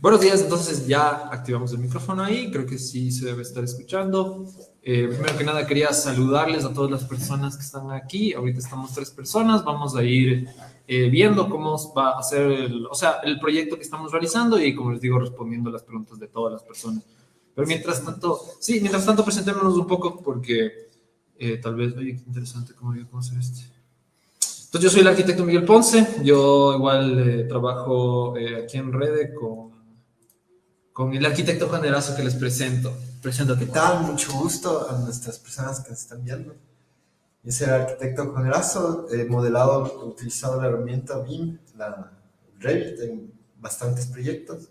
Buenos días, entonces ya activamos el micrófono ahí, creo que sí se debe estar escuchando. Primero que nada quería saludarles a todas las personas que están aquí. Ahorita estamos 3 personas, vamos a ir viendo cómo va a ser el proyecto que estamos realizando y, como les digo, respondiendo las preguntas de todas las personas. Pero mientras tanto presentémonos un poco porque tal vez, oye, qué interesante cómo voy a conocer este. Entonces yo soy el arquitecto Miguel Ponce, yo igual trabajo aquí en Rede con el arquitecto Juan Erazo que les presento. ¿Qué Preséntate, Juan. tal? Mucho gusto a nuestras personas que nos están viendo. Yo soy el arquitecto Juan Erazo, he modelado, he utilizado la herramienta BIM, la Revit, en bastantes proyectos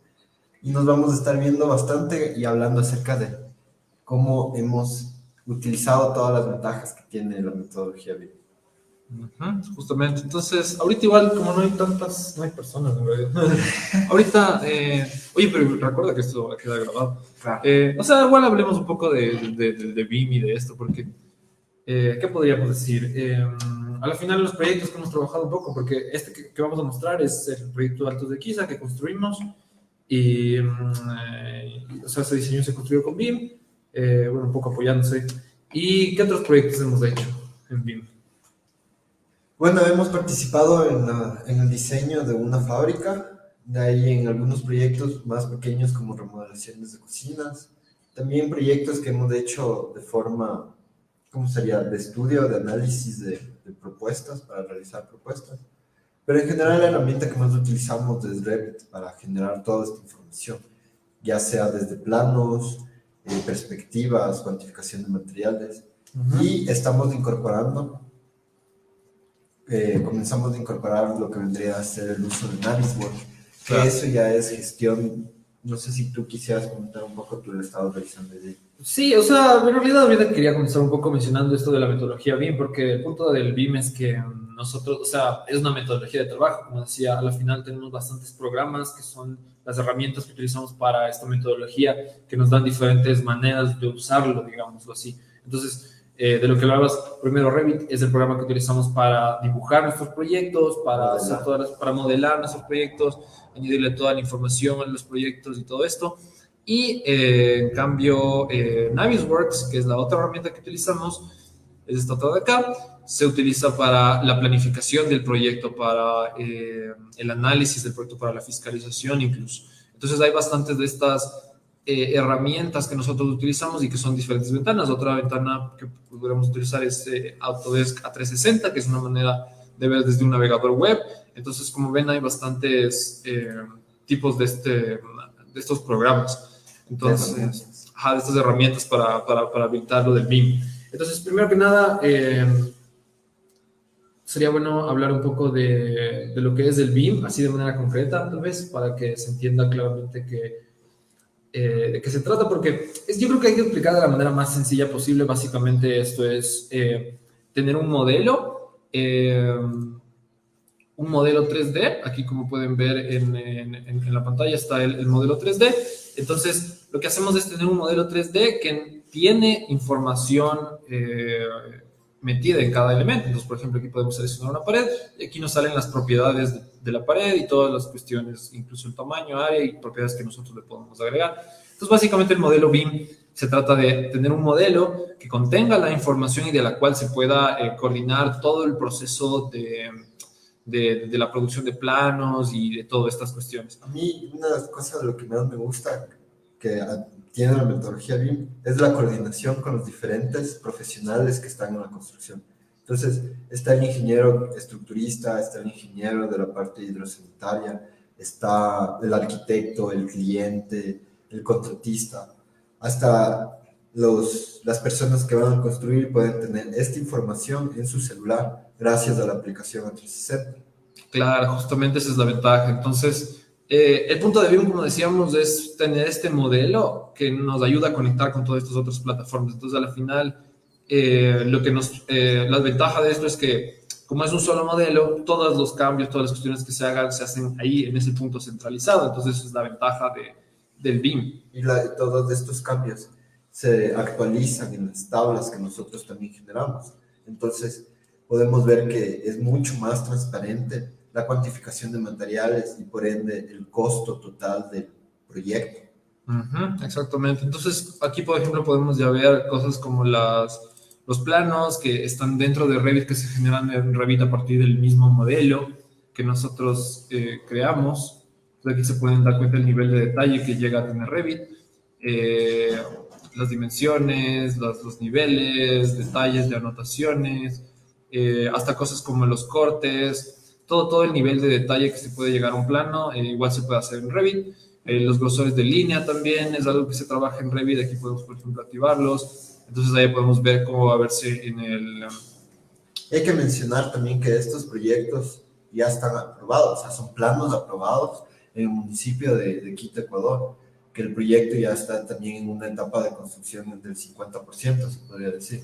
y nos vamos a estar viendo bastante y hablando acerca de cómo hemos utilizado todas las ventajas que tiene la metodología BIM. Justamente, entonces, ahorita igual como no hay personas en realidad. Ahorita, oye, pero recuerda que esto queda grabado. Claro. Igual hablemos un poco de BIM y de esto, porque, ¿qué podríamos decir? A la final los proyectos que hemos trabajado un poco, porque este que vamos a mostrar es el proyecto Altos de Quiza que construimos y, se diseñó y se construyó con BIM, un poco apoyándose. ¿Y qué otros proyectos hemos hecho en BIM? Bueno, hemos participado en el diseño de una fábrica, de ahí en algunos proyectos más pequeños como remodelaciones de cocinas, también proyectos que hemos hecho de forma, ¿cómo sería?, de estudio, de análisis de propuestas, para realizar propuestas. Pero en general la herramienta que más utilizamos es Revit para generar toda esta información, ya sea desde planos, perspectivas, cuantificación de materiales, y estamos incorporando comenzamos a incorporar lo que vendría a ser el uso de Naviswork, que Claro. eso ya es gestión. No sé si tú quisieras comentar un poco tu estado realizando de ello. Sí, en realidad ahorita quería comenzar un poco mencionando esto de la metodología BIM, porque el punto del BIM es que nosotros, es una metodología de trabajo, como decía, a la final tenemos bastantes programas que son las herramientas que utilizamos para esta metodología, que nos dan diferentes maneras de usarlo, digámoslo así. Entonces, de lo que hablabas, primero Revit es el programa que utilizamos para dibujar nuestros proyectos, para modelar nuestros proyectos, añadirle toda la información a los proyectos y todo esto. Y en cambio, Navisworks, que es la otra herramienta que utilizamos, es esta otra de acá, se utiliza para la planificación del proyecto, para el análisis del proyecto, para la fiscalización incluso. Entonces hay bastantes de estas herramientas que nosotros utilizamos y que son diferentes ventanas. Otra ventana que podríamos utilizar es Autodesk A360, que es una manera de ver desde un navegador web. Entonces, como ven, hay bastantes tipos de estos programas. Entonces, de estas herramientas para habilitar lo del BIM. Entonces, primero que nada, sería bueno hablar un poco de lo que es el BIM, así de manera concreta, tal vez, para que se entienda claramente de qué se trata, porque yo creo que hay que explicar de la manera más sencilla posible. Básicamente, esto es tener un modelo 3D. Aquí, como pueden ver en la pantalla, está el modelo 3D. Entonces, lo que hacemos es tener un modelo 3D que tiene información metida en cada elemento. Entonces, por ejemplo, aquí podemos seleccionar una pared y aquí nos salen las propiedades de la pared y todas las cuestiones, incluso el tamaño, área y propiedades que nosotros le podemos agregar. Entonces, básicamente el modelo BIM se trata de tener un modelo que contenga la información y de la cual se pueda coordinar todo el proceso de la producción de planos y de todas estas cuestiones. A mí, una de las cosas de lo que más me gusta que tiene la metodología BIM es la coordinación con los diferentes profesionales que están en la construcción. Entonces, está el ingeniero estructurista, está el ingeniero de la parte hidrosanitaria, está el arquitecto, el cliente, el contratista, hasta las personas que van a construir pueden tener esta información en su celular gracias a la aplicación A360. Claro, justamente esa es la ventaja. Entonces, el punto de BIM, como decíamos, es tener este modelo que nos ayuda a conectar con todas estas otras plataformas. Entonces, al final, la ventaja de esto es que, como es un solo modelo, todos los cambios, todas las cuestiones que se hagan, se hacen ahí en ese punto centralizado. Entonces, esa es la ventaja del BIM. Y todos estos cambios se actualizan en las tablas que nosotros también generamos. Entonces, podemos ver que es mucho más transparente la cuantificación de materiales y por ende el costo total proyecto. Exactamente. Entonces, aquí, por ejemplo, podemos ya ver cosas como los planos que están dentro de Revit, que se generan en Revit a partir del mismo modelo que nosotros creamos. Entonces, aquí se pueden dar cuenta del nivel de detalle que llega a tener Revit, eh, las dimensiones, los niveles, detalles de anotaciones, hasta cosas como los cortes, todo el nivel de detalle que se puede llegar a un plano, igual se puede hacer en Revit. Los grosores de línea también es algo que se trabaja en Revit. Aquí podemos, por ejemplo, activarlos. Entonces ahí podemos ver cómo va a verse en el... Hay que mencionar también que estos proyectos ya están aprobados, o sea, son planos aprobados en el municipio de Quito, Ecuador, que el proyecto ya está también en una etapa de construcción del 50%, se podría decir.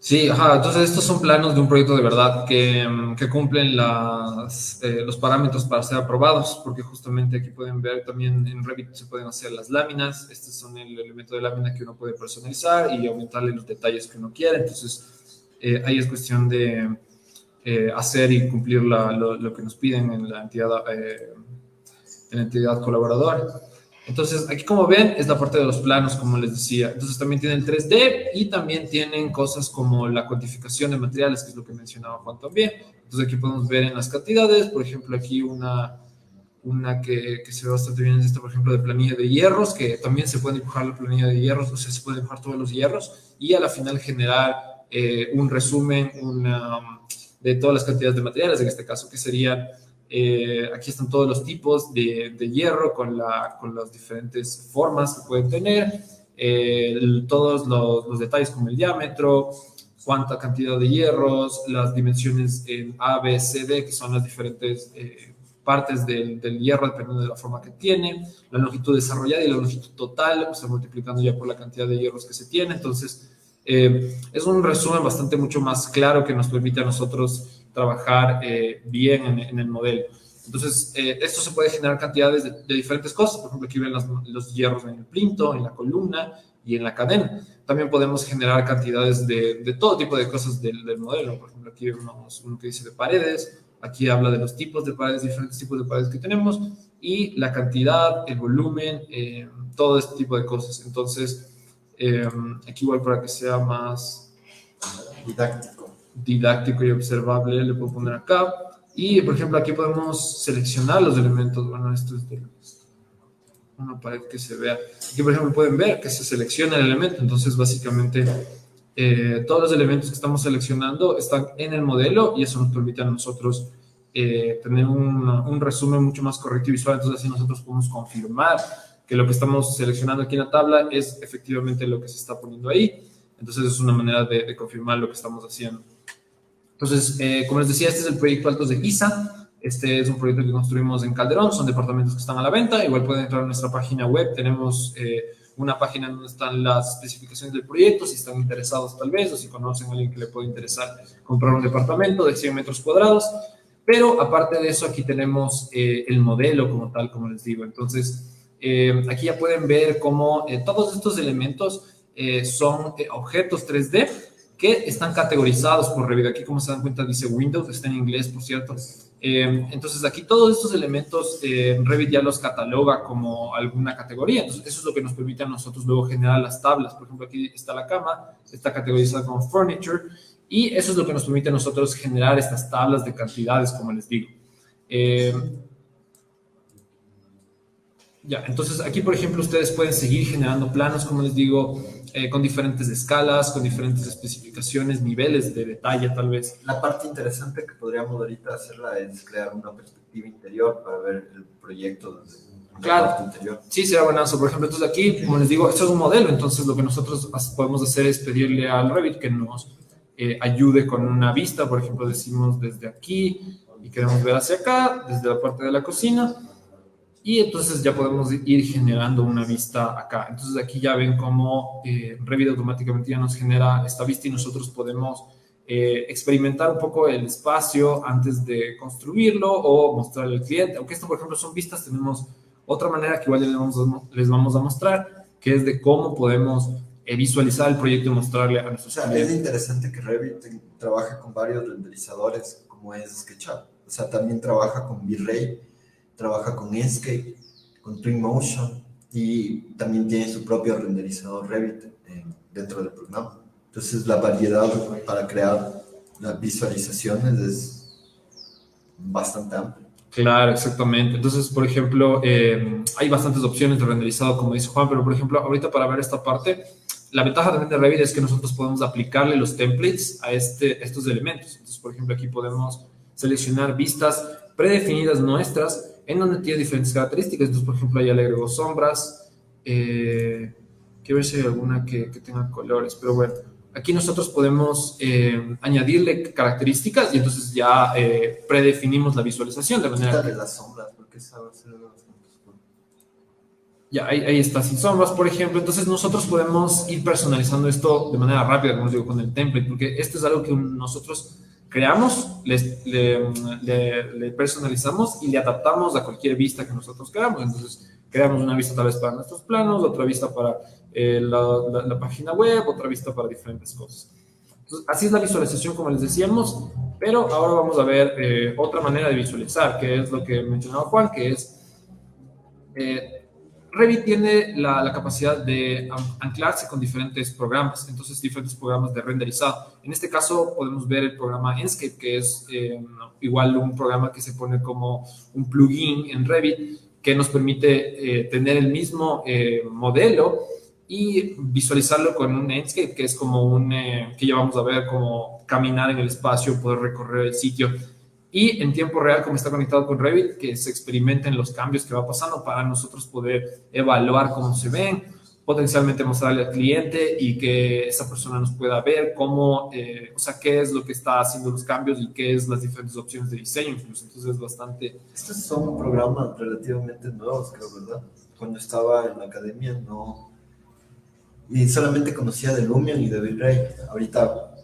Sí, ajá, entonces estos son planos de un proyecto de verdad que cumplen los parámetros para ser aprobados, porque justamente aquí pueden ver también en Revit se pueden hacer las láminas. Estos son el elemento de lámina que uno puede personalizar y aumentarle los detalles que uno quiere. Entonces ahí es cuestión de hacer y cumplir lo que nos piden en la entidad colaboradora. Entonces, aquí como ven, es la parte de los planos, como les decía. Entonces, también tienen 3D y también tienen cosas como la cuantificación de materiales, que es lo que mencionaba Juan también. Entonces, aquí podemos ver en las cantidades, por ejemplo, aquí una que se ve bastante bien es esta, por ejemplo, de planilla de hierros, que también se puede dibujar la planilla de hierros, o sea, se puede dibujar todos los hierros y a la final generar un resumen de todas las cantidades de materiales, en este caso, que serían... aquí están todos los tipos de hierro con las diferentes formas que pueden tener, todos los detalles como el diámetro, cuánta cantidad de hierros, las dimensiones en A, B, C, D, que son las diferentes partes del hierro dependiendo de la forma que tiene, la longitud desarrollada y la longitud total, o sea, multiplicando ya por la cantidad de hierros que se tiene. Entonces, es un resumen bastante mucho más claro que nos permite a nosotros trabajar bien en el modelo. Entonces, esto se puede generar cantidades de diferentes cosas. Por ejemplo, aquí ven los hierros en el plinto, en la columna y en la cadena. También podemos generar cantidades de todo tipo de cosas del modelo. Por ejemplo, aquí vemos uno que dice de paredes. Aquí habla de los tipos de paredes, diferentes tipos de paredes que tenemos y la cantidad, el volumen, todo este tipo de cosas. Entonces, aquí igual para que sea más didáctico y observable, le puedo poner acá. Y, por ejemplo, aquí podemos seleccionar los elementos. Bueno, esto es de una pared que se vea. Aquí, por ejemplo, pueden ver que se selecciona el elemento. Entonces, básicamente, todos los elementos que estamos seleccionando están en el modelo y eso nos permite a nosotros tener un resumen mucho más correcto y visual. Entonces, así nosotros podemos confirmar que lo que estamos seleccionando aquí en la tabla es efectivamente lo que se está poniendo ahí. Entonces, es una manera de confirmar lo que estamos haciendo. Entonces, como les decía, este es el proyecto Altos de Giza. Este es un proyecto que construimos en Calderón. Son departamentos que están a la venta. Igual pueden entrar a nuestra página web. Tenemos una página donde están las especificaciones del proyecto, si están interesados tal vez, o si conocen a alguien que le puede interesar comprar un departamento de 100 metros cuadrados. Pero aparte de eso, aquí tenemos el modelo como tal, como les digo. Entonces, aquí ya pueden ver cómo todos estos elementos son objetos 3D que están categorizados por Revit. Aquí, como se dan cuenta, dice Windows, está en inglés, por cierto. Entonces, aquí todos estos elementos Revit ya los cataloga como alguna categoría. Entonces, eso es lo que nos permite a nosotros luego generar las tablas. Por ejemplo, aquí está la cama, está categorizada como Furniture, y eso es lo que nos permite a nosotros generar estas tablas de cantidades, como les digo. Ya, entonces aquí, por ejemplo, ustedes pueden seguir generando planos, como les digo, con diferentes escalas, con diferentes especificaciones, niveles de detalle, tal vez. La parte interesante que podríamos ahorita hacerla es crear una perspectiva interior para ver el proyecto desde Claro, la parte interior. Sí, será buenazo. Por ejemplo, entonces aquí, como les digo, esto es un modelo, entonces lo que nosotros podemos hacer es pedirle al Revit que nos ayude con una vista. Por ejemplo, decimos desde aquí y queremos ver hacia acá, desde la parte de la cocina. Y entonces ya podemos ir generando una vista acá. Entonces aquí ya ven cómo Revit automáticamente ya nos genera esta vista y nosotros podemos experimentar un poco el espacio antes de construirlo o mostrarle al cliente. Aunque esto, por ejemplo, son vistas, tenemos otra manera que igual les vamos a mostrar, que es de cómo podemos visualizar el proyecto y mostrarle a nuestros clientes. Es interesante que Revit trabaja con varios renderizadores, como es SketchUp. También trabaja con V-Ray, trabaja con Enscape, con Twinmotion, y también tiene su propio renderizador Revit dentro del programa. Entonces la variedad para crear las visualizaciones es bastante amplia. Claro, exactamente. Entonces, por ejemplo, hay bastantes opciones de renderizado, como dice Juan, pero por ejemplo, ahorita para ver esta parte, la ventaja también de Revit es que nosotros podemos aplicarle los templates a estos elementos. Entonces, por ejemplo, aquí podemos seleccionar vistas predefinidas nuestras en donde tiene diferentes características. Entonces, por ejemplo, ya le agrego sombras. Quiero ver si hay alguna que tenga colores, pero bueno. Aquí nosotros podemos añadirle características y entonces ya predefinimos la visualización de manera que las sombras, porque esa va a ser ya ahí está sin sombras, por ejemplo. Entonces nosotros podemos ir personalizando esto de manera rápida, como os digo, con el template, porque esto es algo que nosotros creamos, le personalizamos y le adaptamos a cualquier vista que nosotros queramos. Entonces creamos una vista tal vez para nuestros planos, otra vista para la página web, otra vista para diferentes cosas. Entonces, así es la visualización, como les decíamos, pero ahora vamos a ver otra manera de visualizar, que es lo que mencionaba Juan, que es Revit tiene la capacidad de anclarse con diferentes programas, entonces diferentes programas de renderizado. En este caso podemos ver el programa Enscape, que es igual un programa que se pone como un plugin en Revit que nos permite tener el mismo modelo y visualizarlo con un Enscape, que es como que ya vamos a ver como caminar en el espacio, poder recorrer el sitio. Y en tiempo real, como está conectado con Revit, que se experimenten los cambios que va pasando para nosotros poder evaluar cómo se ven, potencialmente mostrarle al cliente y que esa persona nos pueda ver cómo, o sea, qué es lo que está haciendo los cambios y qué es las diferentes opciones de diseño incluso. Entonces es bastante... Estos son programas relativamente nuevos, creo, ¿verdad? Cuando estaba en la academia no... Y solamente conocía de Lumion y de V-Ray. Ahorita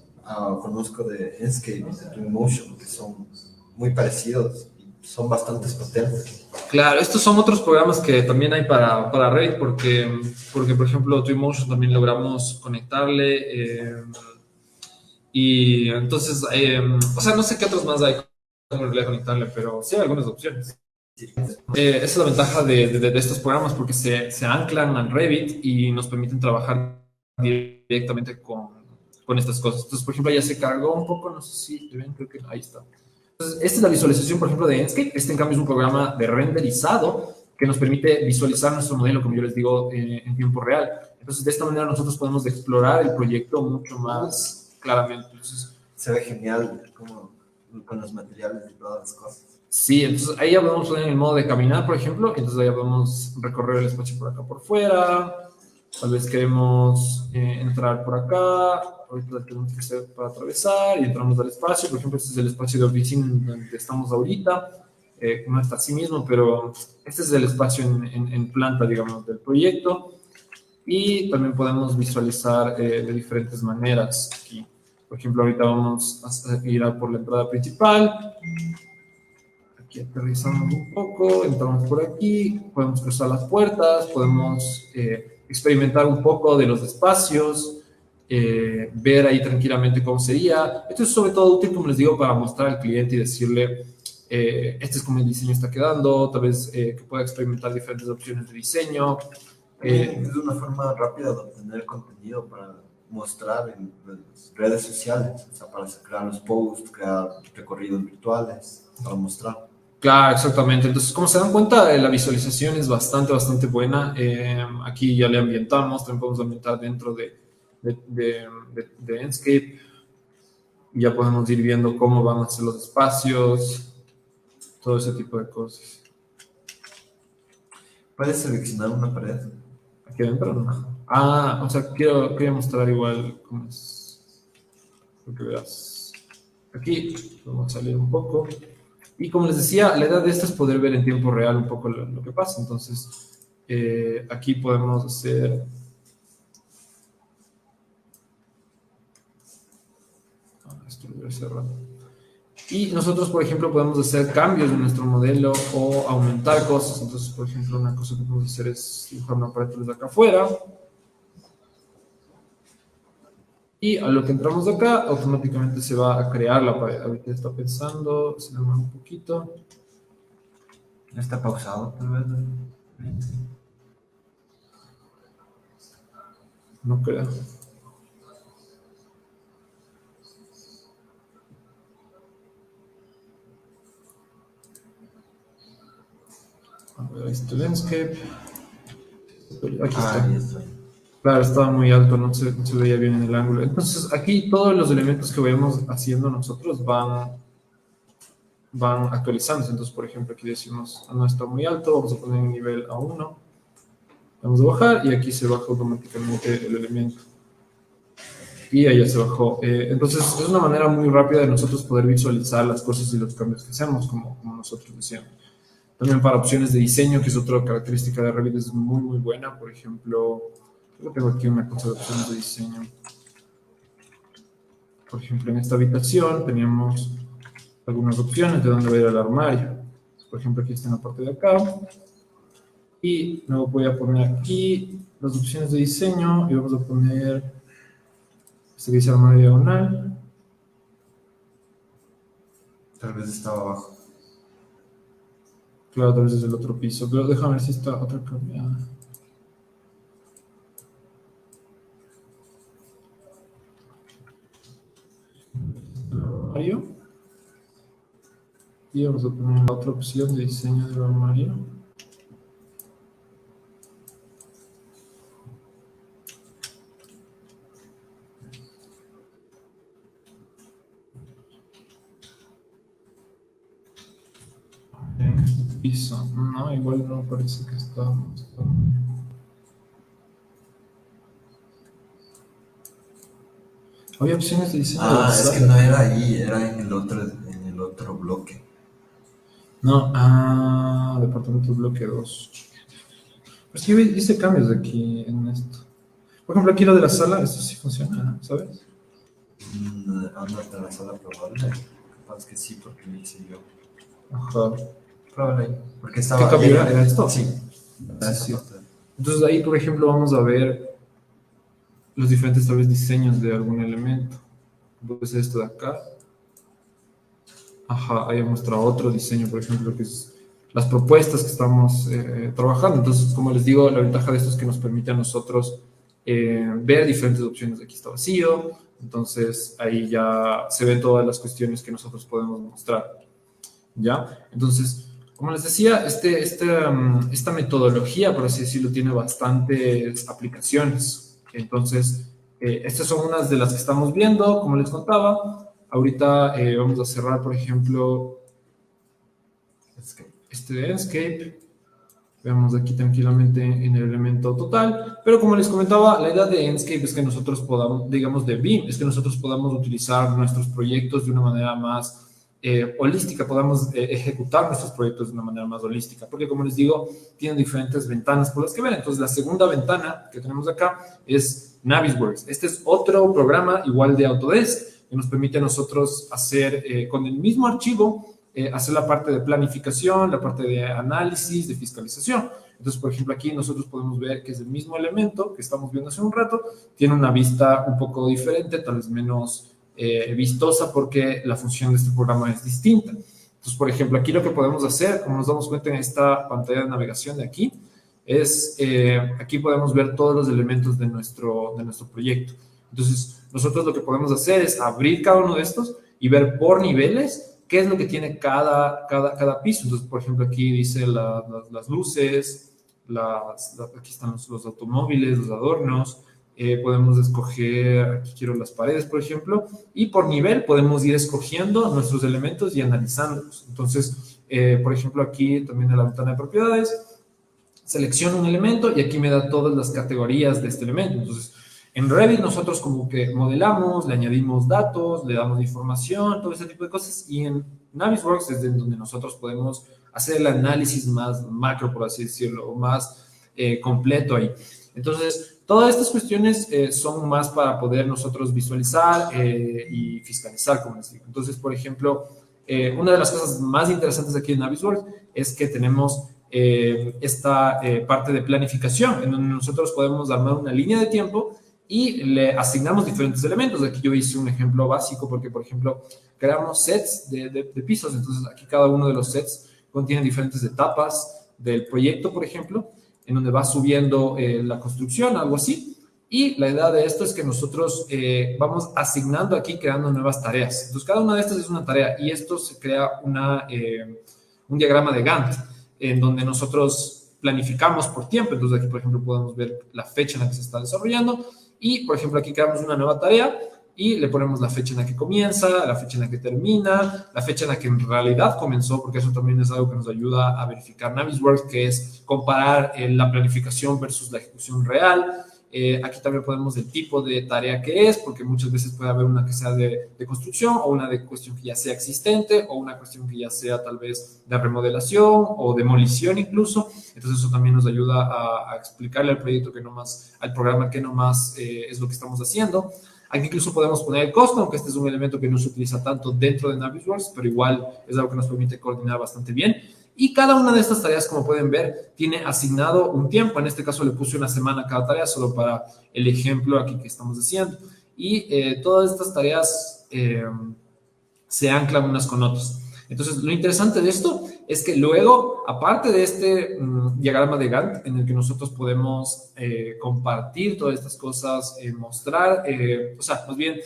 conozco de Enscape y de Twinmotion, que son muy parecidos y son bastante potentes. Claro, estos son otros programas que también hay para Revit porque, por ejemplo, Twinmotion también logramos conectarle y entonces, o sea, no sé qué otros más hay en realidad conectarle, pero sí hay algunas opciones. Esa es la ventaja de estos programas porque se anclan al Revit y nos permiten trabajar directamente con estas cosas. Entonces, por ejemplo, ya se cargó un poco, no sé si ven, creo que ahí está. Entonces, esta es la visualización, por ejemplo, de Enscape. Este, en cambio, es un programa de renderizado que nos permite visualizar nuestro modelo, como yo les digo, en tiempo real. Entonces, de esta manera nosotros podemos explorar el proyecto mucho más claramente. Entonces, se ve genial como con los materiales y todas las cosas. Sí, entonces ahí ya podemos poner el modo de caminar, por ejemplo, entonces ahí ya podemos recorrer el espacio por acá por fuera, tal vez queremos entrar por acá, ahorita tenemos que hacer para atravesar y entramos al espacio, por ejemplo, este es el espacio de oficina donde estamos ahorita, no está así mismo, pero este es el espacio en planta, digamos, del proyecto, y también podemos visualizar de diferentes maneras aquí. Por ejemplo, ahorita vamos a ir a por la entrada principal. Aquí aterrizamos un poco, entramos por aquí, podemos cruzar las puertas, podemos experimentar un poco de los espacios, ver ahí tranquilamente cómo sería. Esto es sobre todo útil, como les digo, para mostrar al cliente y decirle, este es como el diseño está quedando, tal vez que pueda experimentar diferentes opciones de diseño. Es una forma rápida de obtener contenido para mostrar en las redes sociales, o sea, para crear los posts, crear recorridos virtuales, para mostrar. Claro, exactamente. Entonces, como se dan cuenta, la visualización es bastante buena. Aquí ya le ambientamos, también podemos ambientar dentro de Enscape. Y ya podemos ir viendo cómo van a ser los espacios, todo ese tipo de cosas. ¿Puedes seleccionar una pared? Aquí adentro, ¿no? O sea, quería mostrar igual cómo es. Lo que veas. Aquí, vamos a salir un poco. Y como les decía, la idea de esto es poder ver en tiempo real un poco lo que pasa. Entonces, aquí podemos hacer... esto lo voy a cerrar. Y nosotros, por ejemplo, podemos hacer cambios en nuestro modelo o aumentar cosas. Entonces, por ejemplo, una cosa que podemos hacer es dibujar una pared desde acá afuera. Y a lo que entramos de acá, automáticamente se va a crear la pared. Ahorita está pensando, se le mueve un poquito. Está pausado, tal vez. No creo. A ver, ahí está el landscape. Aquí está. Ahí está. Claro, estaba muy alto, no se veía bien en el ángulo. Entonces, aquí todos los elementos que vayamos haciendo nosotros van actualizándose. Entonces, por ejemplo, aquí decimos, no está muy alto, vamos a poner un nivel a 1. Vamos a bajar y aquí se baja automáticamente el elemento. Y ahí ya se bajó. Entonces, es una manera muy rápida de nosotros poder visualizar las cosas y los cambios que hacemos, como nosotros decíamos. También para opciones de diseño, que es otra característica de Revit, es muy, muy buena. Por ejemplo, yo tengo aquí una cosa de opciones de diseño. Por ejemplo, en esta habitación teníamos algunas opciones de dónde va a ir el armario. Por ejemplo, aquí está en la parte de acá. Y luego voy a poner aquí las opciones de diseño y vamos a poner este que dice armario diagonal. Tal vez estaba abajo. Claro, tal vez es el otro piso, pero déjame ver si está otra cambiada. Armario. Y vamos a poner la otra opción de diseño del armario. Piso. No, igual no parece que está. Había opciones de diseño de la Es que sala. no era ahí, era en el otro bloque. No, departamento bloque 2. Pues yo hice cambios aquí en esto. Por ejemplo, aquí lo de la sala, esto sí funciona, ¿sabes? Ándate a la sala probable. Capaz que sí, porque lo hice yo. Ajá. Probable ahí. Porque ¿Qué estaba cambio era esto? Sí. Sí. Entonces ahí, por ejemplo, vamos a ver los diferentes, tal vez, diseños de algún elemento. Pues esto de acá. Ajá, ahí muestra otro diseño, por ejemplo, que es las propuestas que estamos trabajando. Entonces, como les digo, la ventaja de esto es que nos permite a nosotros ver diferentes opciones. Aquí está vacío, entonces ahí ya se ven todas las cuestiones que nosotros podemos mostrar. ¿Ya? Entonces, como les decía, esta metodología, por así decirlo, tiene bastantes aplicaciones. Entonces, estas son unas de las que estamos viendo, como les contaba. Ahorita vamos a cerrar, por ejemplo, este de Enscape. Veamos aquí tranquilamente en el elemento total. Pero como les comentaba, la idea de Enscape es que nosotros podamos, digamos de BIM, es que nosotros podamos utilizar nuestros proyectos de una manera más holística, podamos ejecutar nuestros proyectos de una manera más holística. Porque como les digo, tienen diferentes ventanas por las que ver. Entonces la segunda ventana que tenemos acá es Navisworks. Este es otro programa igual de Autodesk que nos permite a nosotros hacer con el mismo archivo hacer la parte de planificación, la parte de análisis, de fiscalización. Entonces, por ejemplo, aquí nosotros podemos ver que es el mismo elemento que estamos viendo hace un rato, tiene una vista un poco diferente, tal vez menos vistosa porque la función de este programa es distinta. Entonces, por ejemplo, aquí lo que podemos hacer, como nos damos cuenta en esta pantalla de navegación de aquí, es aquí podemos ver todos los elementos de nuestro proyecto. Entonces, nosotros lo que podemos hacer es abrir cada uno de estos y ver por niveles qué es lo que tiene cada piso. Entonces, por ejemplo, aquí dice las luces, aquí están los automóviles, los adornos. Podemos escoger, aquí quiero las paredes, por ejemplo, y por nivel podemos ir escogiendo nuestros elementos y analizándolos. Entonces, por ejemplo, aquí también en la ventana de propiedades, selecciono un elemento y aquí me da todas las categorías de este elemento. Entonces, en Revit nosotros como que modelamos, le añadimos datos, le damos información, todo ese tipo de cosas, y en Navisworks es donde nosotros podemos hacer el análisis más macro, por así decirlo, o más completo ahí. Entonces, todas estas cuestiones son más para poder nosotros visualizar y fiscalizar, como les digo. Entonces, por ejemplo, una de las cosas más interesantes aquí en Navisworks es que tenemos esta parte de planificación, en donde nosotros podemos armar una línea de tiempo y le asignamos diferentes elementos. Aquí yo hice un ejemplo básico porque, por ejemplo, creamos sets de pisos. Entonces, aquí cada uno de los sets contiene diferentes etapas del proyecto, por ejemplo, en donde va subiendo la construcción, algo así. Y la idea de esto es que nosotros vamos asignando aquí, creando nuevas tareas. Entonces, cada una de estas es una tarea y esto se crea un diagrama de Gantt en donde nosotros planificamos por tiempo. Entonces, aquí, por ejemplo, podemos ver la fecha en la que se está desarrollando y, por ejemplo, aquí creamos una nueva tarea y le ponemos la fecha en la que comienza, la fecha en la que termina, la fecha en la que en realidad comenzó, porque eso también es algo que nos ayuda a verificar Navisworks, que es comparar la planificación versus la ejecución real. Aquí también podemos el tipo de tarea que es, porque muchas veces puede haber una que sea de construcción o una de cuestión que ya sea existente o una cuestión que ya sea tal vez de remodelación o demolición incluso. Entonces eso también nos ayuda a explicarle al proyecto que no más, al programa que no más es lo que estamos haciendo. Aquí incluso podemos poner el costo, aunque este es un elemento que no se utiliza tanto dentro de Navisworks, pero igual es algo que nos permite coordinar bastante bien. Y cada una de estas tareas, como pueden ver, tiene asignado un tiempo. En este caso le puse una semana a cada tarea, solo para el ejemplo aquí que estamos haciendo. Y todas estas tareas se anclan unas con otras. Entonces, lo interesante de esto es que luego, aparte de este diagrama de Gantt, en el que nosotros podemos compartir todas estas cosas, mostrar, o sea, más bien,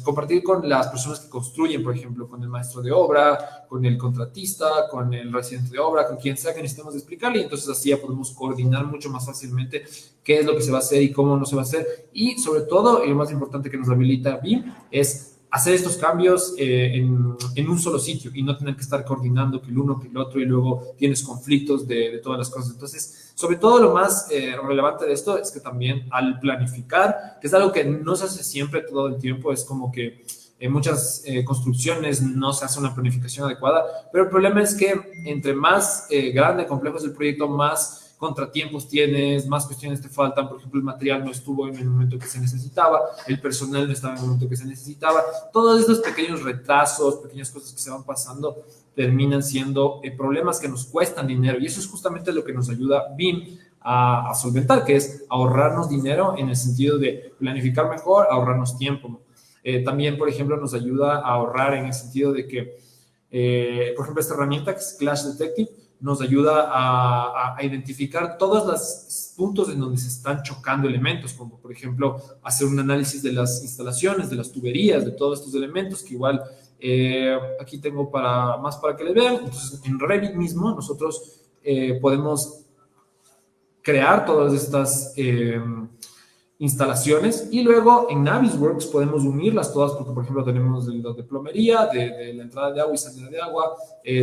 compartir con las personas que construyen, por ejemplo, con el maestro de obra, con el contratista, con el residente de obra, con quien sea que necesitemos explicarle, y entonces así ya podemos coordinar mucho más fácilmente qué es lo que se va a hacer y cómo no se va a hacer, y sobre todo, y lo más importante que nos habilita BIM es hacer estos cambios en un solo sitio y no tener que estar coordinando que el uno, que el otro, y luego tienes conflictos de todas las cosas. Entonces, sobre todo lo más relevante de esto es que también al planificar, que es algo que no se hace siempre todo el tiempo, es como que en muchas construcciones no se hace una planificación adecuada, pero el problema es que entre más grande, complejo es el proyecto, más contratiempos tienes, más cuestiones te faltan. Por ejemplo, el material no estuvo en el momento que se necesitaba, el personal no estaba en el momento que se necesitaba. Todos estos pequeños retrasos, pequeñas cosas que se van pasando, terminan siendo problemas que nos cuestan dinero, y eso es justamente lo que nos ayuda BIM a solventar, que es ahorrarnos dinero en el sentido de planificar mejor, ahorrarnos tiempo. También, por ejemplo, nos ayuda a ahorrar en el sentido de que, por ejemplo, esta herramienta que es Clash Detective nos ayuda a identificar todos los puntos en donde se están chocando elementos, como por ejemplo hacer un análisis de las instalaciones, de las tuberías, de todos estos elementos que igual aquí tengo más para que le vean. Entonces en Revit mismo nosotros podemos crear todas estas instalaciones y luego en Navisworks podemos unirlas todas porque, por ejemplo, tenemos lo de plomería, de la entrada de agua y salida de agua,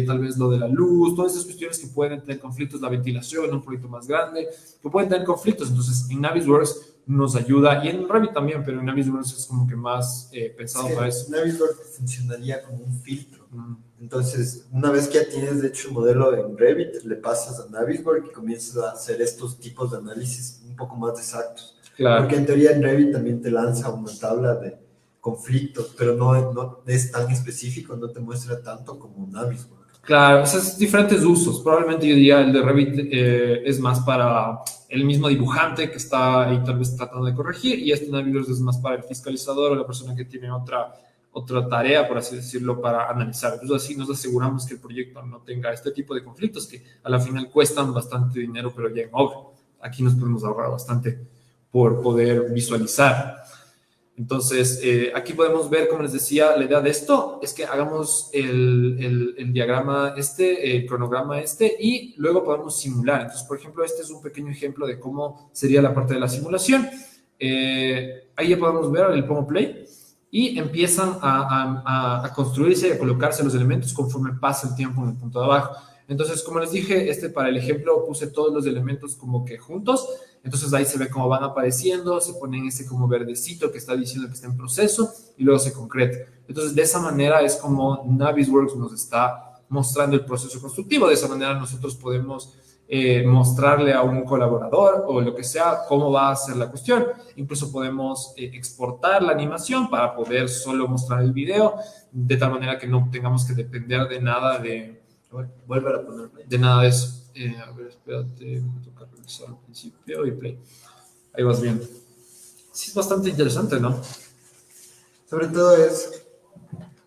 tal vez lo de la luz, todas esas cuestiones que pueden tener conflictos, la ventilación en un proyecto más grande, que pueden tener conflictos. Entonces, en Navisworks nos ayuda, y en Revit también, pero en Navisworks es como que más pensado para eso. Navisworks funcionaría como un filtro. Entonces, una vez que ya tienes, de hecho, un modelo en Revit, le pasas a Navisworks y comienzas a hacer estos tipos de análisis un poco más exactos. Claro. Porque en teoría en Revit también te lanza una tabla de conflictos, pero no es tan específico, no te muestra tanto como Navisworks. Claro, o sea, es diferentes usos. Probablemente yo diría el de Revit es más para el mismo dibujante que está ahí tal vez tratando de corregir, y este Navisworks es más para el fiscalizador o la persona que tiene otra tarea, por así decirlo, para analizar. Entonces así nos aseguramos que el proyecto no tenga este tipo de conflictos que a la final cuestan bastante dinero, pero ya en obra. Aquí nos podemos ahorrar bastante por poder visualizar. Entonces, aquí podemos ver, como les decía, la idea de esto es que hagamos el diagrama el cronograma y luego podemos simular. Entonces, por ejemplo, este es un pequeño ejemplo de cómo sería la parte de la simulación. Ahí ya podemos ver, le pongo play, y empiezan a construirse y a colocarse los elementos conforme pasa el tiempo en el punto de abajo. Entonces, como les dije, para el ejemplo puse todos los elementos como que juntos. Entonces ahí se ve cómo van apareciendo, se ponen como verdecito que está diciendo que está en proceso y luego se concreta. Entonces de esa manera es como Navisworks nos está mostrando el proceso constructivo. De esa manera nosotros podemos mostrarle a un colaborador o lo que sea cómo va a ser la cuestión. Incluso podemos exportar la animación para poder solo mostrar el video, de tal manera que no tengamos que depender de nada Vuelve a poner play. De nada de eso. A ver, espérate, me toca revisar al principio y play. Ahí vas viendo. Sí, es bastante interesante, ¿no? Sobre todo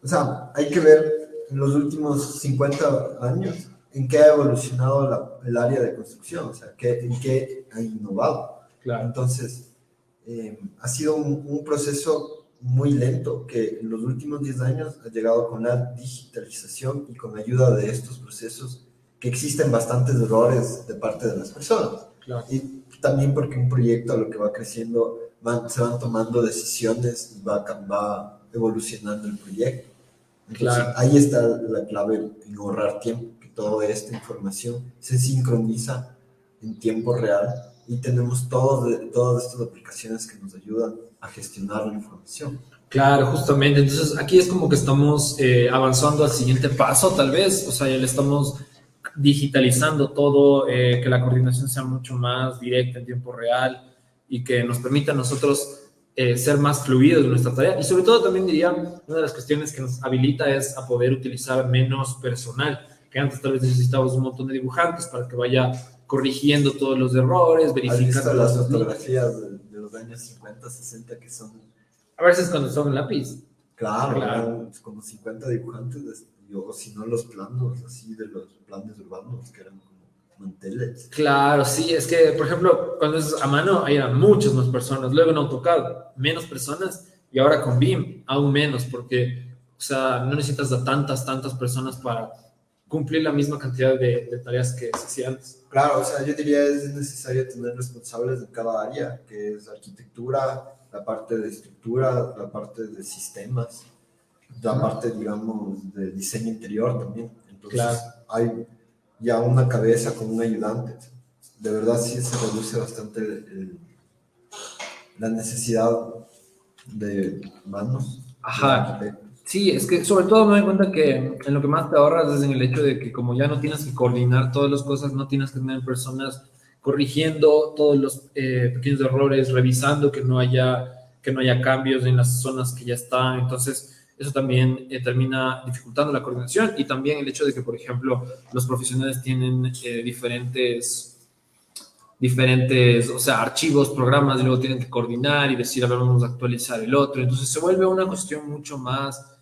o sea, hay que ver en los últimos 50 años en qué ha evolucionado el área de construcción, o sea, en qué ha innovado. Claro. Entonces, ha sido un proceso muy lento que en los últimos 10 años ha llegado con la digitalización y con la ayuda de estos procesos que existen bastantes errores de parte de las personas. Claro. Y también porque un proyecto a lo que va creciendo se van tomando decisiones y va evolucionando el proyecto. Entonces, Claro. ahí está la clave en ahorrar tiempo, que toda esta información se sincroniza en tiempo real y tenemos todas estas aplicaciones que nos ayudan a gestionar la información. Claro, justamente. Entonces, aquí es como que estamos avanzando al siguiente paso, tal vez. O sea, ya le estamos digitalizando todo, que la coordinación sea mucho más directa en tiempo real y que nos permita a nosotros ser más fluidos en nuestra tarea. Y sobre todo también diría, una de las cuestiones que nos habilita es a poder utilizar menos personal, que antes tal vez necesitábamos un montón de dibujantes para que vaya corrigiendo todos los errores, ¿Has visto verificando las las fotografías de los años 50, 60 que son... A veces cuando son en lápiz. Claro, Claro. eran como 50 dibujantes, o si no los planos, así de los planes urbanos, que eran como manteles. Claro, sí, es que, por ejemplo, cuando es a mano, ahí eran muchas más personas, luego en AutoCAD, menos personas, y ahora con BIM, aún menos, porque, o sea, no necesitas a tantas personas para cumplir la misma cantidad de tareas que se hacían antes. Claro, o sea, yo diría es necesario tener responsables de cada área, que es arquitectura, la parte de estructura, la parte de sistemas, la parte, digamos, de diseño interior también. Entonces, Claro. hay ya una cabeza con un ayudante. De verdad, sí se reduce bastante la necesidad de manos. Ajá. De Sí, es que sobre todo me doy cuenta que en lo que más te ahorras es en el hecho de que como ya no tienes que coordinar todas las cosas, no tienes que tener personas corrigiendo todos los pequeños errores, revisando que no haya cambios en las zonas que ya están. Entonces, eso también termina dificultando la coordinación y también el hecho de que, por ejemplo, los profesionales tienen diferentes, o sea, archivos, programas, y luego tienen que coordinar y decir, a ver, vamos a actualizar el otro. Entonces se vuelve una cuestión mucho más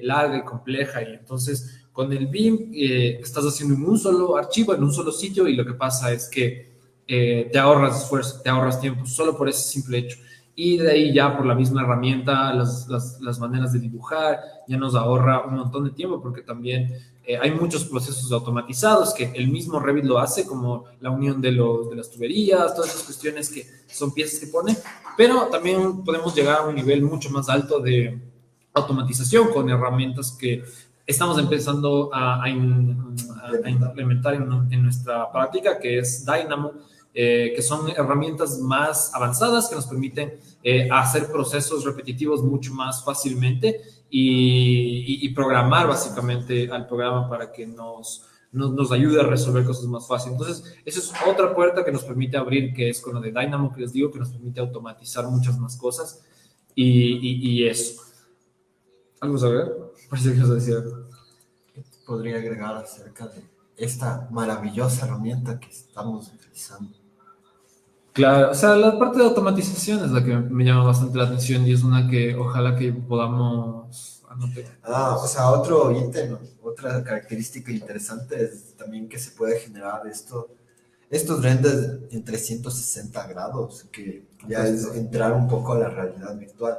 larga y compleja. Y entonces con el BIM estás haciendo en un solo archivo, en un solo sitio, y lo que pasa es que te ahorras esfuerzo, te ahorras tiempo, solo por ese simple hecho. Y de ahí ya por la misma herramienta, las maneras de dibujar, ya nos ahorra un montón de tiempo porque también hay muchos procesos automatizados que el mismo Revit lo hace, como la unión de las tuberías, todas esas cuestiones que son piezas que pone, pero también podemos llegar a un nivel mucho más alto de automatización con herramientas que estamos empezando a implementar en nuestra práctica, que es Dynamo, que son herramientas más avanzadas que nos permiten hacer procesos repetitivos mucho más fácilmente y programar básicamente al programa para que nos ayude a resolver cosas más fáciles. Entonces, esa es otra puerta que nos permite abrir, que es con lo de Dynamo, que les digo, que nos permite automatizar muchas más cosas y eso. ¿Algo saber? Parece que os decía. podría agregar acerca de esta maravillosa herramienta que estamos utilizando? Claro, o sea, la parte de automatización es la que me llama bastante la atención y es una que ojalá que podamos anotar. O sea, otro ítem, otra característica interesante es también que se puede generar estos renders en 360 grados, que ya es entrar un poco a la realidad virtual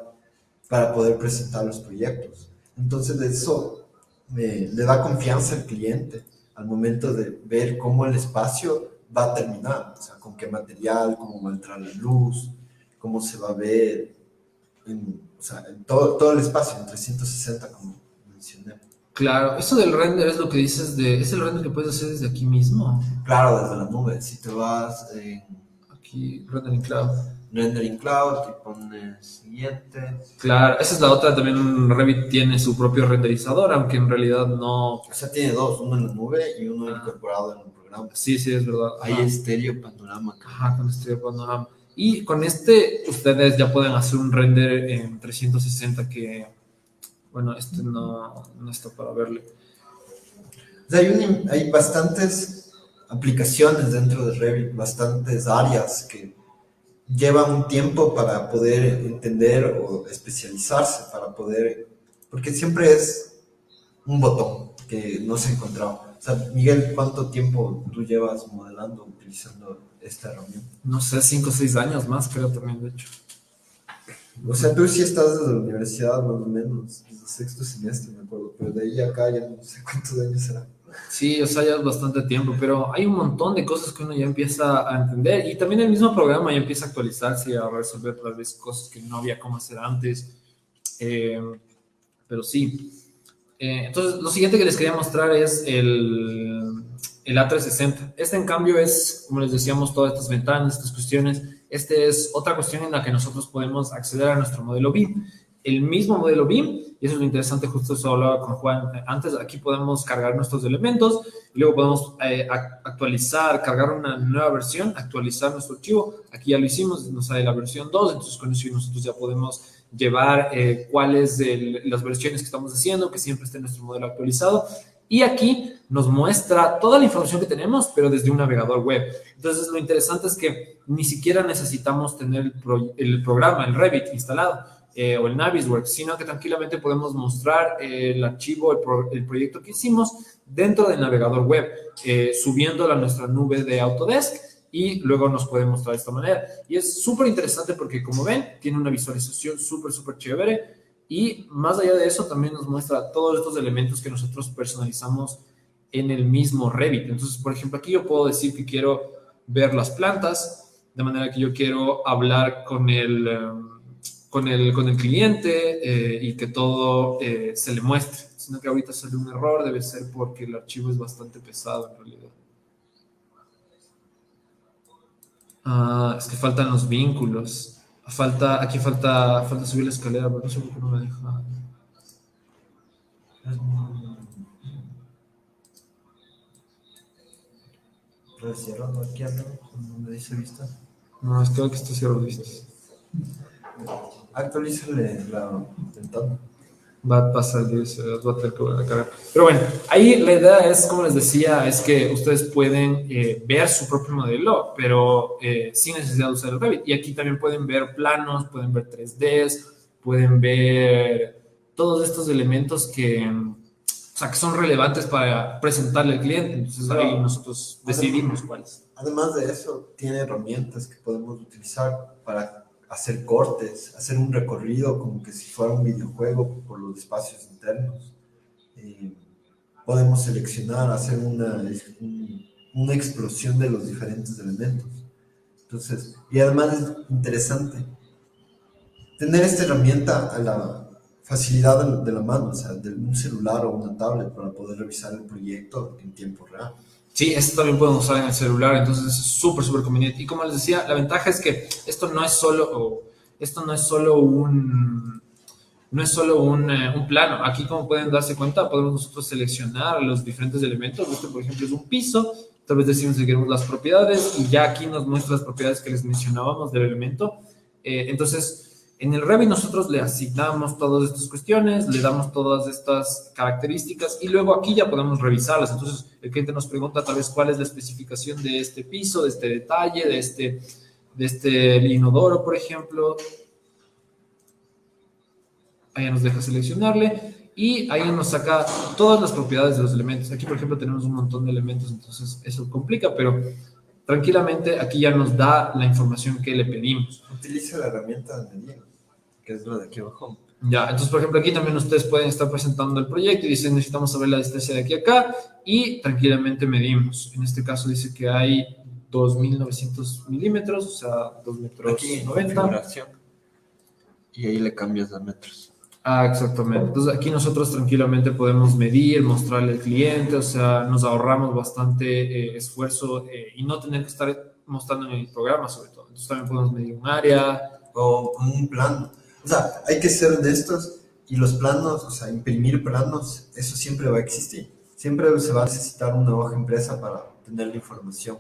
para poder presentar los proyectos. Entonces, eso le da confianza al cliente al momento de ver cómo el espacio va a terminar, o sea, con qué material, cómo va a entrar la luz, cómo se va a ver, o sea, en todo el espacio, en 360, como mencioné. Claro, eso del render es lo que dices ¿es el render que puedes hacer desde aquí mismo? Claro, desde la nube, si te vas en Aquí, Rendering Cloud. Rendering Cloud y pones siguiente. Claro, esa es la otra, también Revit tiene su propio renderizador, aunque en realidad no. O sea, tiene dos, uno en la nube y uno incorporado en el programa. Sí, sí, es verdad. Hay estéreo panorama. Ajá, con este panorama. Y con este ustedes ya pueden hacer un render en 360 que, bueno, este no está para verle. O sea, hay bastantes aplicaciones dentro de Revit, bastantes áreas que llevan un tiempo para poder entender o especializarse, para poder, porque siempre es un botón que no se ha encontrado. O sea, Miguel, ¿cuánto tiempo tú llevas modelando, utilizando esta herramienta? No sé, 5 o 6 años más, creo también, de hecho. O sea, tú sí estás desde la universidad, más o menos, desde sexto semestre, me acuerdo, pero de ahí a acá ya no sé cuántos años será. Sí, o sea, ya es bastante tiempo, pero hay un montón de cosas que uno ya empieza a entender y también el mismo programa ya empieza a actualizarse y a resolver tal vez cosas que no había cómo hacer antes. Eh, pero sí. Entonces, lo siguiente que les quería mostrar es el A360. Este, en cambio, es, como les decíamos, todas estas ventanas, estas cuestiones. Este es otra cuestión en la que nosotros podemos acceder a nuestro modelo BIM. El mismo modelo BIM, y eso es lo interesante, justo eso hablaba con Juan antes, aquí podemos cargar nuestros elementos y luego podemos actualizar, cargar una nueva versión, actualizar nuestro archivo. Aquí ya lo hicimos, nos sale la versión 2, entonces con eso nosotros ya podemos llevar cuáles de las versiones que estamos haciendo, que siempre esté nuestro modelo actualizado. Y aquí nos muestra toda la información que tenemos, pero desde un navegador web. Entonces, lo interesante es que ni siquiera necesitamos tener el programa, el Revit instalado o el Navisworks, sino que tranquilamente podemos mostrar el archivo, el proyecto que hicimos dentro del navegador web, subiéndolo a nuestra nube de Autodesk y luego nos puede mostrar de esta manera. Y es súper interesante porque, como ven, tiene una visualización súper chévere y más allá de eso también nos muestra todos estos elementos que nosotros personalizamos en el mismo Revit. Entonces, por ejemplo, aquí yo puedo decir que quiero ver las plantas, de manera que yo quiero hablar con el cliente y que todo se le muestre. Sino que ahorita sale un error, debe ser porque el archivo es bastante pesado en realidad. Es que faltan los vínculos. Aquí falta subir la escalera, pero no sé por qué no me deja. Cierro aquí arriba, donde dice vista. No, es que aquí está cierro vistas. Actualízale la ventana. Va a pasar, dice, va a tener que volver a cargar. Pero bueno, ahí la idea es, como les decía, es que ustedes pueden ver su propio modelo, pero sin necesidad de usar el Revit. Y aquí también pueden ver planos, pueden ver 3Ds, pueden ver todos estos elementos o sea, que son relevantes para presentarle al cliente. Entonces ahí nosotros decidimos cuáles. Además de eso, tiene herramientas que podemos utilizar para hacer cortes, hacer un recorrido como que si fuera un videojuego por los espacios internos. Podemos seleccionar, hacer una explosión de los diferentes elementos. Entonces, y además es interesante tener esta herramienta a la facilidad de la mano, o sea, de un celular o una tablet para poder revisar el proyecto en tiempo real. Sí, esto también pueden usar en el celular, entonces es súper conveniente. Y como les decía, la ventaja es que esto no es solo un plano. Aquí, como pueden darse cuenta, podemos nosotros seleccionar los diferentes elementos. Este, por ejemplo, es un piso. Tal vez decimos que queremos las propiedades y ya aquí nos muestra las propiedades que les mencionábamos del elemento. Entonces, en el Revit nosotros le asignamos todas estas cuestiones, le damos todas estas características y luego aquí ya podemos revisarlas. Entonces, el cliente nos pregunta tal vez cuál es la especificación de este piso, de este detalle, de este inodoro, por ejemplo. Ahí nos deja seleccionarle y ahí nos saca todas las propiedades de los elementos. Aquí, por ejemplo, tenemos un montón de elementos, entonces eso complica, pero tranquilamente aquí ya nos da la información que le pedimos. Utiliza la herramienta de medida, que es la de aquí abajo. Ya, entonces, por ejemplo, aquí también ustedes pueden estar presentando el proyecto y dicen, necesitamos saber la distancia de aquí a acá y tranquilamente medimos. En este caso dice que hay 2.900 milímetros, o sea, 2 metros aquí 90. Y ahí le cambias a metros. Exactamente. Entonces aquí nosotros tranquilamente podemos medir, mostrarle al cliente, o sea, nos ahorramos bastante esfuerzo y no tener que estar mostrando en el programa sobre todo. Entonces también podemos medir un área. O un plano. O sea, hay que ser honestos y los planos, o sea, imprimir planos, eso siempre va a existir. Siempre se va a necesitar una hoja impresa para tener la información.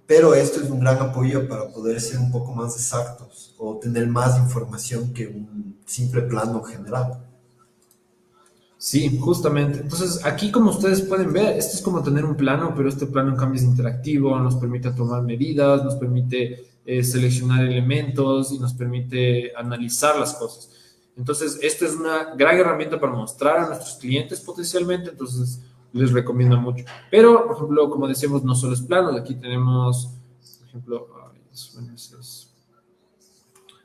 Pero esto es un gran apoyo para poder ser un poco más exactos o tener más información que un simple plano general. Sí, justamente. Entonces, aquí como ustedes pueden ver, esto es como tener un plano, pero este plano en cambio es interactivo, nos permite tomar medidas, nos permite seleccionar elementos y nos permite analizar las cosas. Entonces, esto es una gran herramienta para mostrar a nuestros clientes potencialmente, entonces les recomiendo mucho. Pero, por ejemplo, como decíamos, no solo es planos, aquí tenemos, por ejemplo,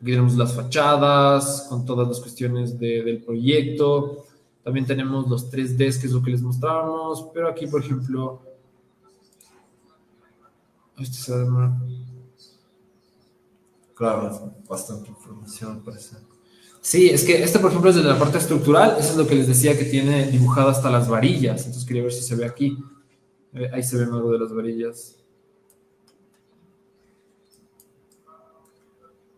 Aquí tenemos las fachadas con todas las cuestiones del proyecto. También tenemos los 3Ds, que es lo que les mostrábamos, pero aquí, por ejemplo, este se va a demorar. Claro, bastante información parece. Sí, es que este, por ejemplo, es de la parte estructural. Eso es lo que les decía, que tiene dibujado hasta las varillas. Entonces quería ver si se ve aquí. Ahí se ve algo de las varillas.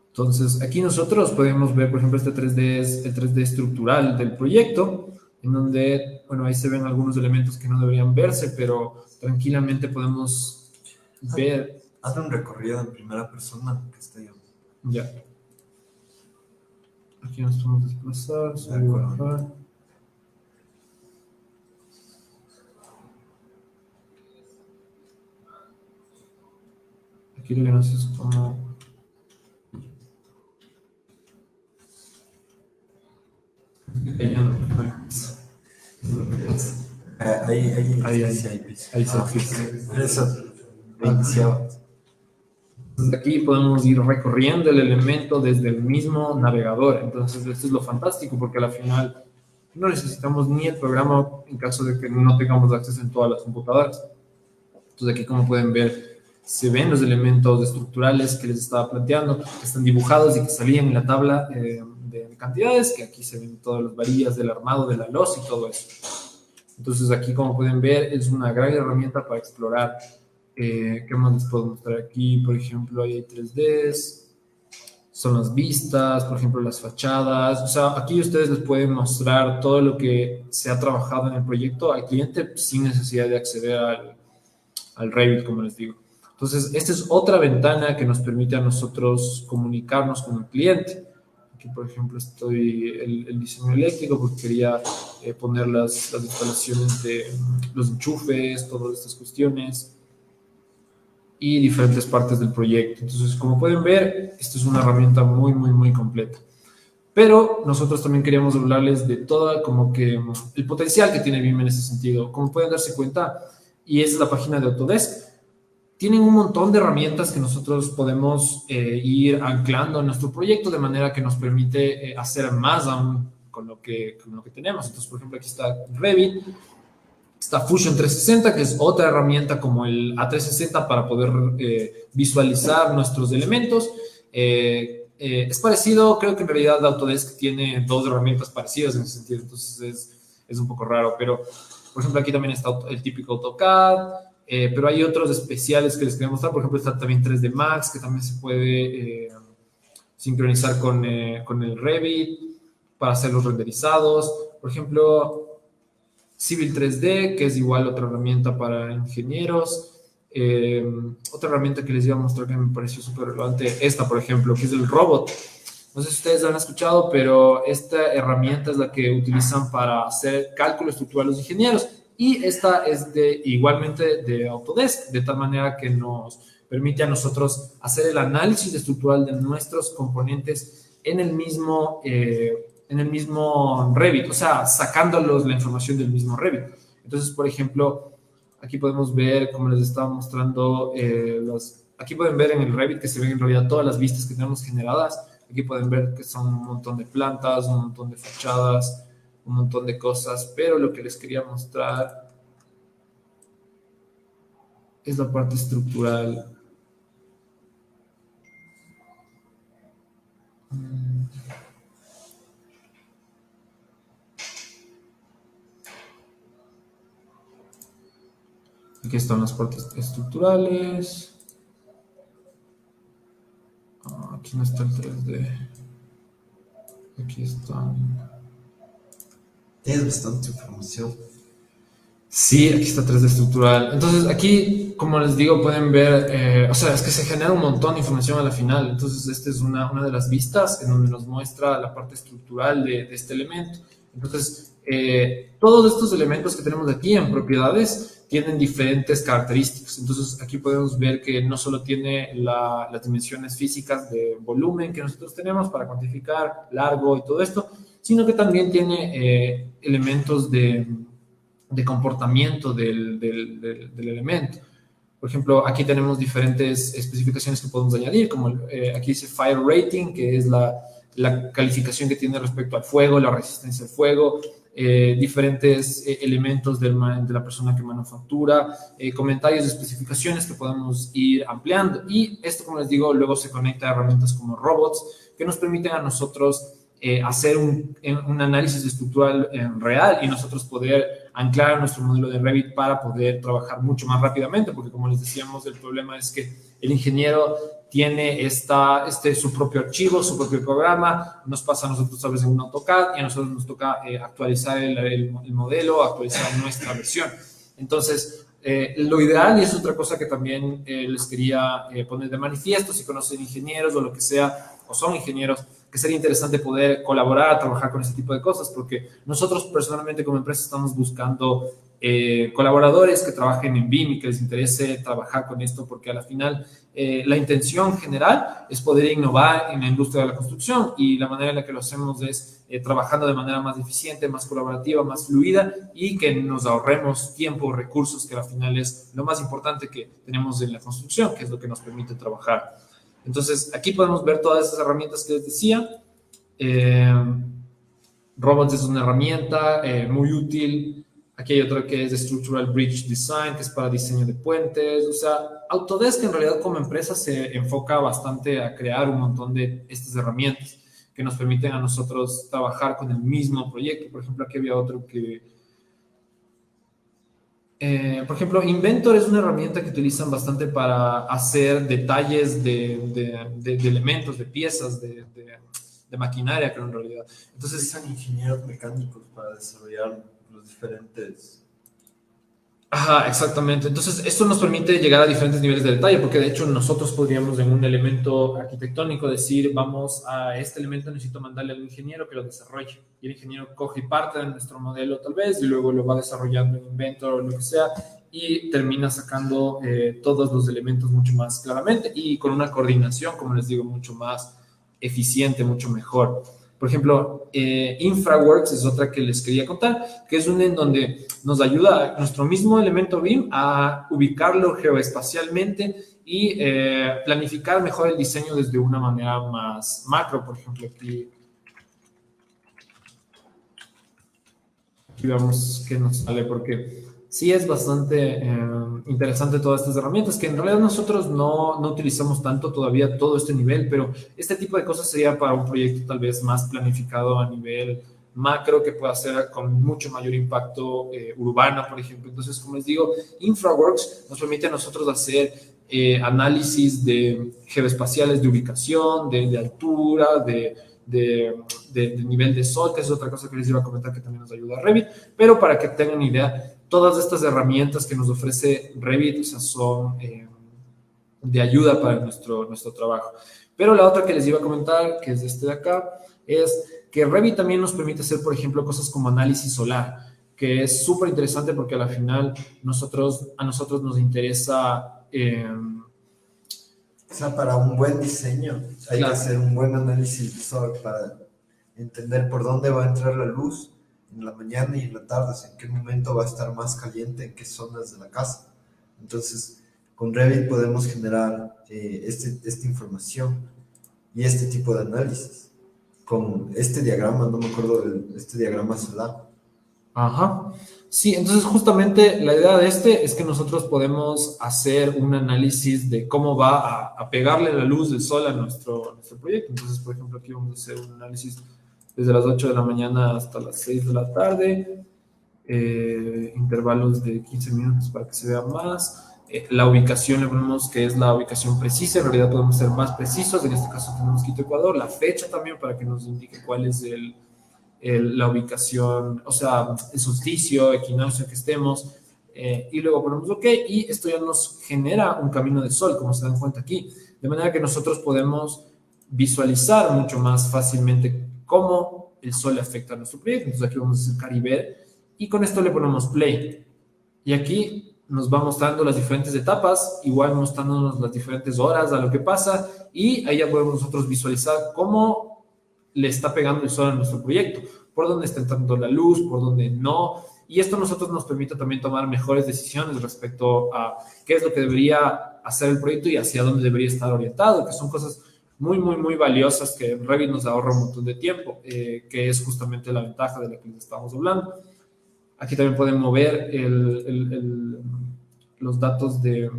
Entonces, aquí nosotros podemos ver, por ejemplo, este 3D es el 3D estructural del proyecto, en donde, bueno, ahí se ven algunos elementos que no deberían verse, pero tranquilamente podemos ver. Haz un recorrido en primera persona, que está yo. Ya. Aquí nos podemos desplazar, subir y bajar. Aquí lo que nos es como... Ahí se Eso, iniciaba. Entonces aquí podemos ir recorriendo el elemento desde el mismo navegador. Entonces, esto es lo fantástico, porque al final no necesitamos ni el programa en caso de que no tengamos acceso en todas las computadoras. Entonces, aquí, como pueden ver, se ven los elementos estructurales que les estaba planteando, que están dibujados y que salían en la tabla de cantidades, que aquí se ven todas las varillas del armado, de la losa y todo eso. Entonces, aquí, como pueden ver, es una gran herramienta para explorar. ¿Qué más les puedo mostrar aquí? Por ejemplo, ahí hay 3Ds, son las vistas, por ejemplo, las fachadas. O sea, aquí ustedes les pueden mostrar todo lo que se ha trabajado en el proyecto al cliente sin necesidad de acceder al Revit, como les digo. Entonces, esta es otra ventana que nos permite a nosotros comunicarnos con el cliente. Aquí, por ejemplo, estoy el diseño eléctrico, porque quería poner las instalaciones de los enchufes, todas estas cuestiones, y diferentes partes del proyecto. Entonces, como pueden ver, esto es una herramienta muy, muy, muy completa. Pero nosotros también queríamos hablarles de toda, como que, el potencial que tiene BIM en ese sentido. Como pueden darse cuenta, y es la página de Autodesk, tienen un montón de herramientas que nosotros podemos ir anclando en nuestro proyecto, de manera que nos permite hacer más aún con lo que tenemos. Entonces, por ejemplo, aquí está Revit. Está Fusion 360, que es otra herramienta como el A360 para poder visualizar nuestros elementos. Es parecido, creo que en realidad Autodesk tiene dos herramientas parecidas en ese sentido, entonces es un poco raro, pero por ejemplo aquí también está el típico AutoCAD, pero hay otros especiales que les quería mostrar. Por ejemplo, está también 3D Max, que también se puede sincronizar con el Revit para hacer los renderizados. Por ejemplo, Civil 3D, que es igual otra herramienta para ingenieros. Otra herramienta que les iba a mostrar que me pareció súper relevante, esta, por ejemplo, que es el robot. No sé si ustedes la han escuchado, pero esta herramienta es la que utilizan para hacer cálculo estructural los ingenieros. Y esta es igualmente de Autodesk, de tal manera que nos permite a nosotros hacer el análisis estructural de nuestros componentes en el mismo Revit, o sea, sacándolos la información del mismo Revit. Entonces, por ejemplo, aquí podemos ver, como les estaba mostrando, aquí pueden ver en el Revit que se ven en realidad todas las vistas que tenemos generadas. Aquí pueden ver que son un montón de plantas, un montón de fachadas, un montón de cosas, pero lo que les quería mostrar es la parte estructural. Aquí están las partes estructurales. Aquí no está el 3D. Aquí están. Tienes bastante información. Sí, aquí está 3D estructural. Entonces, aquí, como les digo, pueden ver, o sea, es que se genera un montón de información a la final. Entonces, esta es una de las vistas en donde nos muestra la parte estructural de este elemento. Entonces, todos estos elementos que tenemos aquí en propiedades tienen diferentes características. Entonces, aquí podemos ver que no solo tiene las dimensiones físicas de volumen que nosotros tenemos para cuantificar, largo y todo esto, sino que también tiene elementos de comportamiento del elemento. Por ejemplo, aquí tenemos diferentes especificaciones que podemos añadir, como aquí dice Fire Rating, que es la calificación que tiene respecto al fuego, la resistencia al fuego, diferentes elementos de la persona que manufactura, comentarios de especificaciones que podemos ir ampliando. Y esto, como les digo, luego se conecta a herramientas como robots que nos permiten a nosotros hacer un análisis estructural real y nosotros poder anclar nuestro modelo de Revit para poder trabajar mucho más rápidamente, porque como les decíamos, el problema es que el ingeniero tiene su propio archivo, su propio programa, nos pasa a nosotros a veces en un AutoCAD y a nosotros nos toca actualizar el modelo, actualizar nuestra versión. Entonces, lo ideal, y es otra cosa que también les quería poner de manifiesto, si conocen ingenieros o lo que sea, o son ingenieros, que sería interesante poder colaborar, trabajar con ese tipo de cosas, porque nosotros personalmente como empresa estamos buscando colaboradores que trabajen en BIM y que les interese trabajar con esto, porque a la final la intención general es poder innovar en la industria de la construcción y la manera en la que lo hacemos es trabajando de manera más eficiente, más colaborativa, más fluida y que nos ahorremos tiempo, recursos, que al final es lo más importante que tenemos en la construcción, que es lo que nos permite trabajar. Entonces, aquí podemos ver todas esas herramientas que les decía. Robots es una herramienta muy útil. Aquí hay otra que es Structural Bridge Design, que es para diseño de puentes. O sea, Autodesk en realidad como empresa se enfoca bastante a crear un montón de estas herramientas que nos permiten a nosotros trabajar con el mismo proyecto. Por ejemplo, aquí había otro que... por ejemplo, Inventor es una herramienta que utilizan bastante para hacer detalles de elementos, de piezas, de maquinaria, creo en realidad. Entonces, son ingenieros mecánicos para desarrollar los diferentes... Ajá, exactamente. Entonces, esto nos permite llegar a diferentes niveles de detalle, porque de hecho nosotros podríamos en un elemento arquitectónico decir, vamos a este elemento, necesito mandarle al ingeniero que lo desarrolle. Y el ingeniero coge parte de nuestro modelo tal vez, y luego lo va desarrollando en Inventor o lo que sea, y termina sacando todos los elementos mucho más claramente y con una coordinación, como les digo, mucho más eficiente, mucho mejor. Por ejemplo, InfraWorks es otra que les quería contar, que es una en donde nos ayuda nuestro mismo elemento BIM a ubicarlo geoespacialmente y planificar mejor el diseño desde una manera más macro. Por ejemplo, aquí veamos qué nos sale, porque sí es bastante interesante todas estas herramientas, que en realidad nosotros no utilizamos tanto todavía todo este nivel, pero este tipo de cosas sería para un proyecto tal vez más planificado a nivel macro, que pueda ser con mucho mayor impacto urbano, por ejemplo. Entonces, como les digo, InfraWorks nos permite a nosotros hacer análisis de geoespaciales de ubicación, de altura, de nivel de sol, que es otra cosa que les iba a comentar que también nos ayuda a Revit, pero para que tengan una idea, todas estas herramientas que nos ofrece Revit, o sea, son de ayuda para nuestro trabajo. Pero la otra que les iba a comentar, que es este de acá, es que Revit también nos permite hacer, por ejemplo, cosas como análisis solar, que es súper interesante porque al final a nosotros nos interesa... O sea, para un buen diseño hay claro, que hacer un buen análisis de sol para entender por dónde va a entrar la luz en la mañana y en la tarde, o sea, en qué momento va a estar más caliente, en qué zonas de la casa. Entonces, con Revit podemos generar esta información y este tipo de análisis. Con este diagrama, no me acuerdo, este diagrama solar. ajá. Sí, entonces justamente la idea de este es que nosotros podemos hacer un análisis de cómo va a pegarle la luz del sol a nuestro proyecto. Entonces, por ejemplo, aquí vamos a hacer un análisis desde las 8 de la mañana hasta las 6 de la tarde, intervalos de 15 minutos para que se vea más. La ubicación le ponemos que es la ubicación precisa, en realidad podemos ser más precisos, en este caso tenemos Quito, Ecuador, la fecha también para que nos indique cuál es la ubicación, o sea, el solsticio, equinoccio que estemos, y luego ponemos OK, y esto ya nos genera un camino de sol, como se dan cuenta aquí, de manera que nosotros podemos visualizar mucho más fácilmente cómo el sol afecta a nuestro proyecto. Entonces aquí vamos a acercar y ver, y con esto le ponemos play, y aquí nos va mostrando las diferentes etapas, igual mostrándonos las diferentes horas a lo que pasa, y ahí ya podemos nosotros visualizar cómo le está pegando el sol a nuestro proyecto, por dónde está entrando la luz, por dónde no, y esto a nosotros nos permite también tomar mejores decisiones respecto a qué es lo que debería hacer el proyecto y hacia dónde debería estar orientado, que son cosas muy valiosas que Revit nos ahorra un montón de tiempo, que es justamente la ventaja de la que les estamos hablando. Aquí también pueden mover los datos de...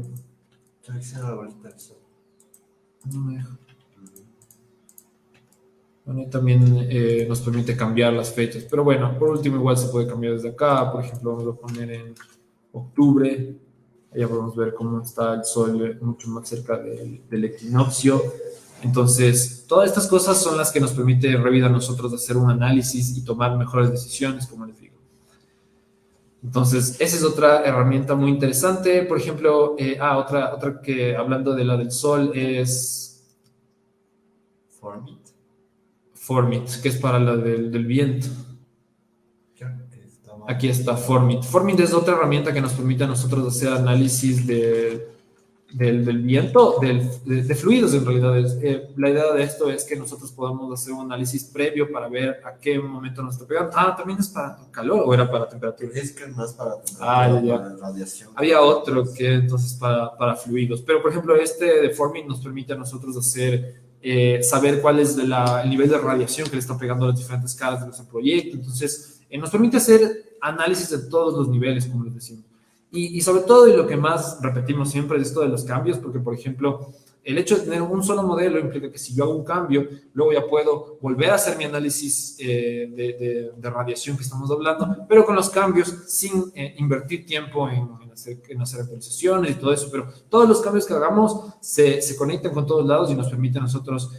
No me deja. Bueno, y también nos permite cambiar las fechas. Pero bueno, por último igual se puede cambiar desde acá. Por ejemplo, vamos a poner en octubre. Allá podemos ver cómo está el sol mucho más cerca del equinoccio. Entonces, todas estas cosas son las que nos permite Revit a nosotros hacer un análisis y tomar mejores decisiones, como les digo. Entonces, esa es otra herramienta muy interesante. Por ejemplo, otra que hablando de la del sol es Formit, que es para la del viento. Aquí está Formit. Formit es otra herramienta que nos permite a nosotros hacer análisis del viento, de fluidos en realidad. La idea de esto es que nosotros podamos hacer un análisis previo para ver a qué momento nos está pegando. También es para calor o era para temperatura. Es que es más para temperatura, ya. Para radiación. Había otro que entonces para fluidos. Pero por ejemplo este de Formit nos permite a nosotros saber cuál es el nivel de radiación que le están pegando a las diferentes caras de nuestro proyecto. Entonces nos permite hacer análisis de todos los niveles, como les decimos. Y sobre todo, y lo que más repetimos siempre es esto de los cambios, porque, por ejemplo, el hecho de tener un solo modelo implica que si yo hago un cambio, luego ya puedo volver a hacer mi análisis de radiación que estamos hablando, pero con los cambios sin invertir tiempo en hacer actualizaciones y todo eso. Pero todos los cambios que hagamos se conectan con todos lados y nos permiten a nosotros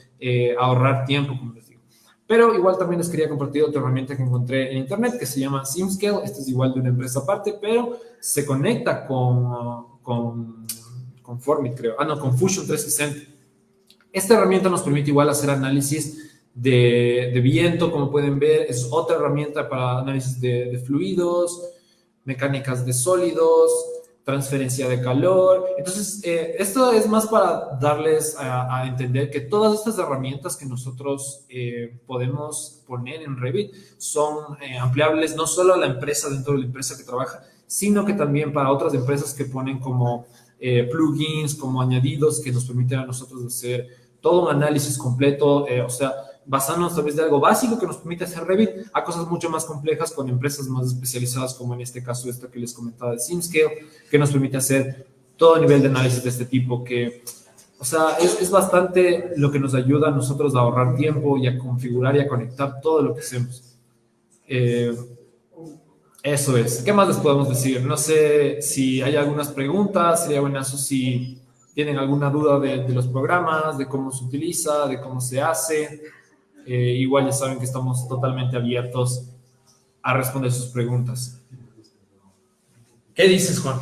ahorrar tiempo, como les digo. Pero igual también les quería compartir otra herramienta que encontré en internet que se llama SimScale. Esta es igual de una empresa aparte, pero se conecta con Formit, creo. Con Fusion 360. Esta herramienta nos permite igual hacer análisis de viento, como pueden ver. Es otra herramienta para análisis de fluidos, mecánicas de sólidos, transferencia de calor. Entonces, esto es más para darles a entender que todas estas herramientas que nosotros podemos poner en Revit son ampliables no solo a la empresa dentro de la empresa que trabaja, sino que también para otras empresas que ponen como plugins, como añadidos que nos permiten a nosotros hacer todo un análisis completo, o sea, basándonos tal vez de algo básico que nos permite hacer Revit a cosas mucho más complejas con empresas más especializadas, como en este caso esta que les comentaba de SimScale, que nos permite hacer todo nivel de análisis de este tipo, que, o sea, es bastante lo que nos ayuda a nosotros a ahorrar tiempo y a configurar y a conectar todo lo que hacemos. Eso es. ¿Qué más les podemos decir? No sé si hay algunas preguntas, sería buenazo si tienen alguna duda de los programas, de cómo se utiliza, de cómo se hace. Igual ya saben que estamos totalmente abiertos a responder sus preguntas. ¿Qué dices, Juan?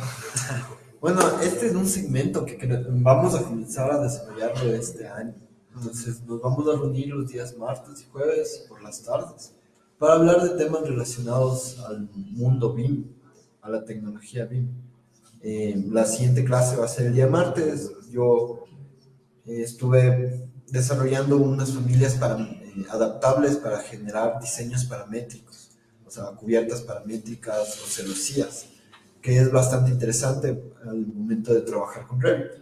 Bueno, este es un segmento que vamos a comenzar a desarrollarlo este año. Entonces nos vamos a reunir los días martes y jueves por las tardes para hablar de temas relacionados al mundo BIM, a la tecnología BIM. La siguiente clase va a ser el día martes. Yo estuve desarrollando unas familias adaptables para generar diseños paramétricos, o sea, cubiertas paramétricas o celosías, que es bastante interesante al momento de trabajar con Revit.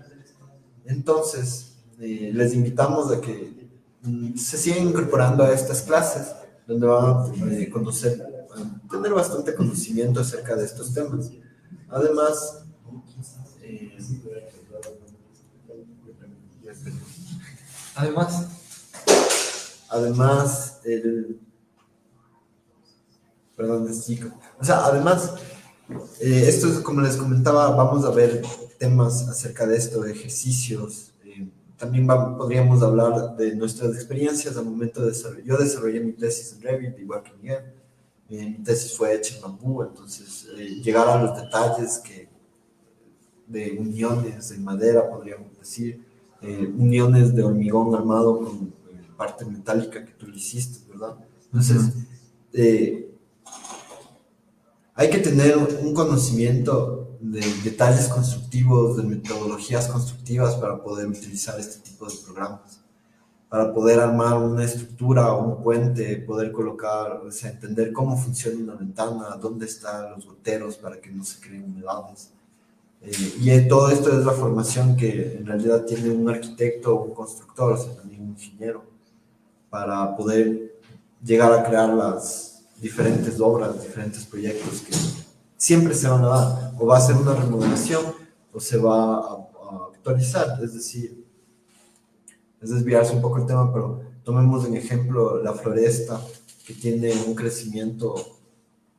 Entonces, les invitamos a que se sigan incorporando a estas clases, donde van a tener bastante conocimiento acerca de estos temas. Además, esto es como les comentaba, vamos a ver temas acerca de esto, de ejercicios. También podríamos hablar de nuestras experiencias al momento de desarrollar. Yo desarrollé mi tesis en Revit, igual que Miguel. Mi tesis fue hecha en bambú, entonces llegar a los detalles de uniones en madera, podríamos decir, uniones de hormigón armado con parte metálica que tú le hiciste, ¿verdad? Entonces, hay que tener un conocimiento de detalles constructivos, de metodologías constructivas para poder utilizar este tipo de programas. para poder armar una estructura o un puente, poder colocar, o sea, entender cómo funciona una ventana, dónde están los goteros para que no se creen humedades. Todo esto es la formación que en realidad tiene un arquitecto o un constructor, o sea, también un ingeniero, para poder llegar a crear las diferentes obras, diferentes proyectos que siempre se van a dar, o va a ser una remodelación o se va a actualizar, es decir, es desviarse un poco el tema, pero tomemos en ejemplo la floresta, que tiene un crecimiento,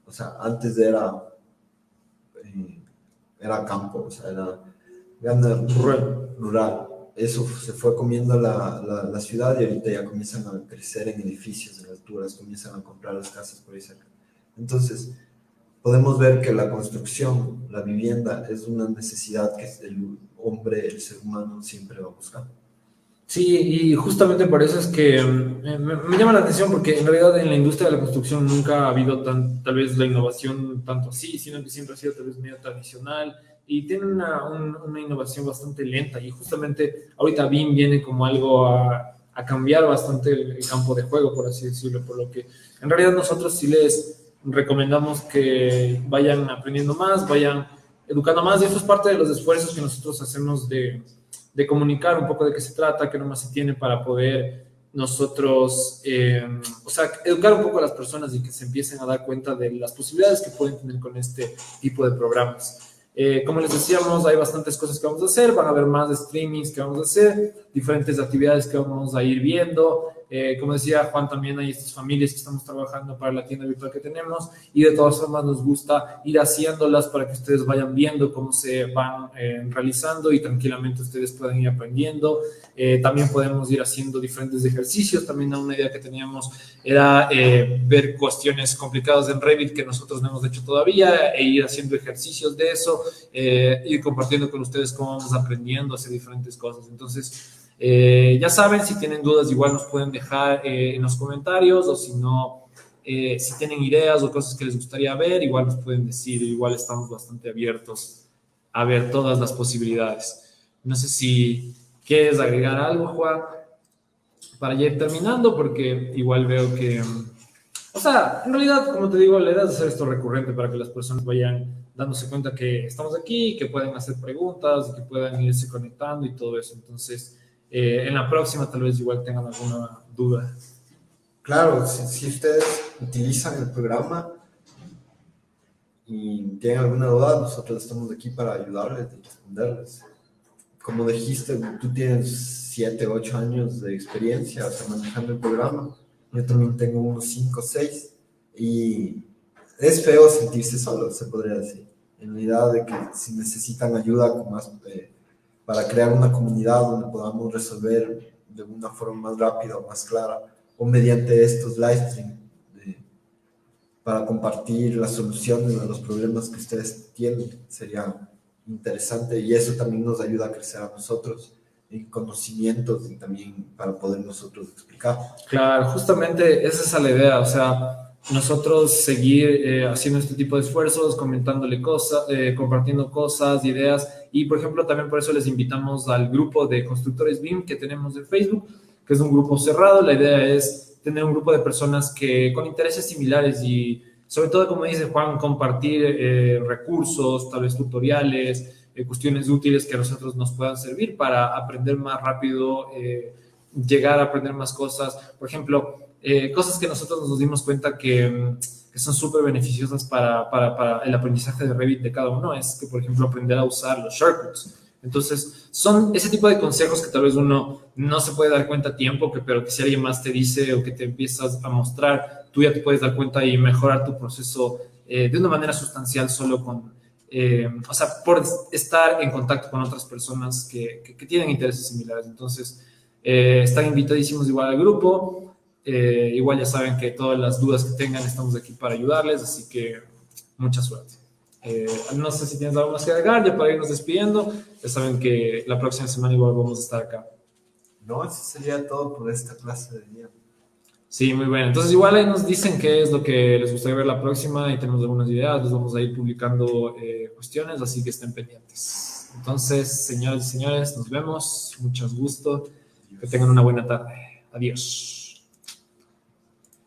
o sea, antes era campo, o sea, era rural. Eso se fue comiendo la ciudad y ahorita ya comienzan a crecer en edificios, en alturas, comienzan a comprar las casas por ahí cerca. Entonces, podemos ver que la construcción, la vivienda, es una necesidad que el hombre, el ser humano, siempre va a buscar. Sí, y justamente por eso es que me llama la atención, porque en realidad en la industria de la construcción nunca ha habido tal vez la innovación tanto así, sino que siempre ha sido tal vez medio tradicional y tiene una innovación bastante lenta, y justamente ahorita BIM viene como algo a cambiar bastante el campo de juego, por así decirlo, por lo que en realidad nosotros sí les recomendamos que vayan aprendiendo más, vayan educando más, y eso es parte de los esfuerzos que nosotros hacemos de comunicar un poco de qué se trata, qué nomás se tiene para poder nosotros, o sea, educar un poco a las personas y que se empiecen a dar cuenta de las posibilidades que pueden tener con este tipo de programas. Como les decíamos, hay bastantes cosas que vamos a hacer, van a haber más streamings que vamos a hacer, diferentes actividades que vamos a ir viendo. Como decía Juan, también hay estas familias que estamos trabajando para la tienda virtual que tenemos, y de todas formas nos gusta ir haciéndolas para que ustedes vayan viendo cómo se van realizando y tranquilamente ustedes puedan ir aprendiendo. También podemos ir haciendo diferentes ejercicios. También una idea que teníamos era ver cuestiones complicadas en Revit que nosotros no hemos hecho todavía, e ir haciendo ejercicios de eso, ir compartiendo con ustedes cómo vamos aprendiendo a hacer diferentes cosas. Entonces, ya saben, si tienen dudas igual nos pueden dejar en los comentarios, o si no, si tienen ideas o cosas que les gustaría ver, igual nos pueden decir. Igual estamos bastante abiertos a ver todas las posibilidades. No sé si quieres agregar algo, Juan, para ya ir terminando, porque igual veo que, o sea, en realidad, como te digo, la idea es hacer esto recurrente para que las personas vayan dándose cuenta que estamos aquí, que pueden hacer preguntas, que puedan irse conectando y todo eso. Entonces, en la próxima tal vez igual tengan alguna duda. Claro, si ustedes utilizan el programa y tienen alguna duda, nosotros estamos aquí para ayudarles y responderles. Como dijiste, tú tienes 7, 8 años de experiencia, o sea, manejando el programa. Yo también tengo unos 5, 6, y es feo sentirse solo, se podría decir. En realidad, de que si necesitan ayuda con más, para crear una comunidad donde podamos resolver de una forma más rápida o más clara, o mediante estos live streams, para compartir las soluciones a los problemas que ustedes tienen, sería interesante, y eso también nos ayuda a crecer a nosotros en conocimientos y también para poder nosotros explicar. Claro, justamente esa es la idea, o sea, nosotros seguir haciendo este tipo de esfuerzos, comentándole cosas, compartiendo cosas, ideas, y por ejemplo también por eso les invitamos al grupo de constructores BIM que tenemos en Facebook, que es un grupo cerrado. La idea es tener un grupo de personas que con intereses similares, y sobre todo, como dice Juan, compartir recursos, tal vez tutoriales, cuestiones útiles que a nosotros nos puedan servir para aprender más rápido, llegar a aprender más cosas. Por ejemplo, cosas que nosotros nos dimos cuenta que son súper beneficiosas para el aprendizaje de Revit de cada uno, es que, por ejemplo, aprender a usar los shortcuts. Entonces, son ese tipo de consejos que tal vez uno no se puede dar cuenta a tiempo, pero que si alguien más te dice o que te empiezas a mostrar, tú ya te puedes dar cuenta y mejorar tu proceso de una manera sustancial solo con, o sea, por estar en contacto con otras personas que tienen intereses similares. Entonces, están invitadísimos igual al grupo. Igual ya saben que todas las dudas que tengan estamos aquí para ayudarles, así que mucha suerte. No sé si tienes algo más que agregar ya para irnos despidiendo. Ya saben que la próxima semana igual vamos a estar acá. No, eso sería todo por esta clase de día. Sí, muy bien. Entonces igual ahí nos dicen qué es lo que les gustaría ver la próxima, y tenemos algunas ideas. Les vamos a ir publicando cuestiones, así que estén pendientes. Entonces, señores y señores, nos vemos. Mucho gusto. Que tengan una buena tarde. Adiós.